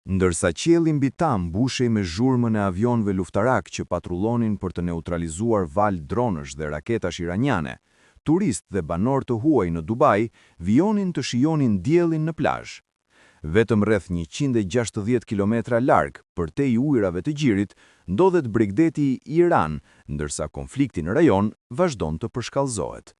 Ndërsa qielli mbi ta mbushej me zhurmën e avionëve luftarak që patrullonin për të neutralizuar valë dronësh dhe raketash iraniane, turistë dhe banorë të huaj në Dubai vijonin të shijonin diellin në plazh. Vetëm rreth 160 kilometra larg, përtej ujrave të Gjirit, ndodhet Bregdeti i Iran, ndërsa konflikti në rajon vazhdon të përshkallëzohet.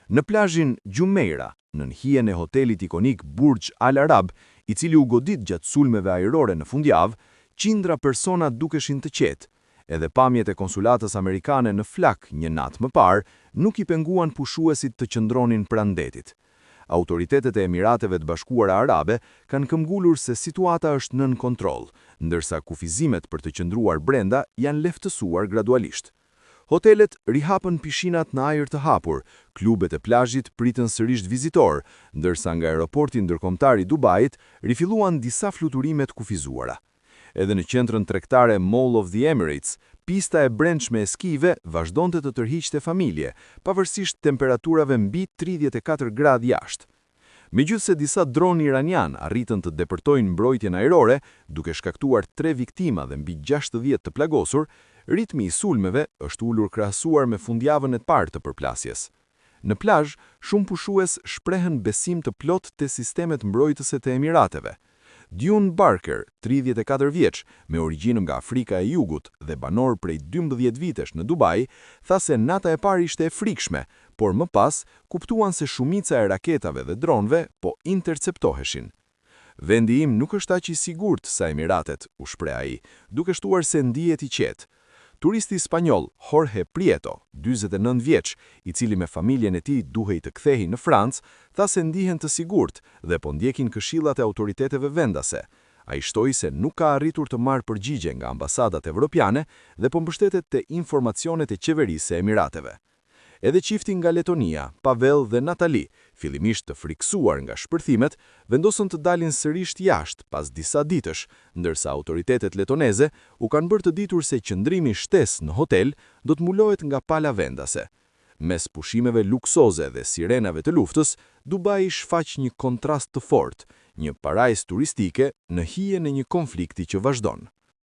Në plazhin Jumeirah, nën hijen e hotelit ikonik Burj Al Arab, i cili u godit gjatë sulmeve ajrore në fundjavë, qindra persona dukeshin të qetë, edhe pamjet e konsulatës amerikane në flak një natë më parë nuk i penguan pushuesit të qëndronin pranë ndetit. Autoritetet e Emirateve të Bashkuara Arabe kanë këmbgulur se situata është nën kontroll, ndërsa kufizimet për të qëndruar brenda janë lehtësuar gradualisht. Hotelet rihapën pishinat në ajër të hapur, klubet e plazhit pritën sërish vizitor, ndërsa nga aeroporti ndërkombëtar i Dubait rifilluan disa fluturime të kufizuara. Edhe në qendrën tregtare Mall of the Emirates, pista e brendshme e skive vazhdonte të tërhiqte familje, pavarësisht temperaturave mbi 34 gradë jashtë. Megjithse disa dronë iranian arritën të depërtojnë mbrojtjen ajrore, duke shkaktuar 3 viktima dhe mbi 60 të plagosur, ritmi i sulmeve është ulur krahasuar me fundjavën e parë të përplasjes. Në plazh, shumë pushues shprehen besim të plot te sistemet mbrojtëse të Emirateve. Dune Barker, 34 vjeç, me origjinë nga Afrika e Jugut dhe banor prej 12 vitesh në Dubai, tha se nata e parë ishte e frikshme, por më pas kuptuan se shumica e raketave dhe dronëve po interceptoheshin. Vendi im nuk është aq i sigurt sa Emiratet, u shpreh ai, duke shtuar se ndihet i qetë. Turisti spanjoll Jorge Prieto, 49 vjeç, i cili me familjen e tij duhej të kthehej në Francë, tha se ndihen të sigurt dhe po ndjekin këshillat e autoriteteve vendase. Ai shtoi se nuk ka arritur të marrë përgjigje nga ambasadat evropiane dhe po mbështetet te informacionet e qeverisë së Emirateve. Edhe çifti nga Letonia, Pavel dhe Natali, fillimisht të friksuar nga shpërthimet, vendosën të dalin sërish jashtë pas disa ditësh, ndërsa autoritetet letoneze u kanë bërë të ditur se qëndrimi shtesë në hotel do të mulohet nga pala vendase. Mes pushimeve luksoze dhe sirenave të luftës, Dubai shfaq një kontrast të fortë, një parajsë turistike në hijen e një konflikti që vazhdon.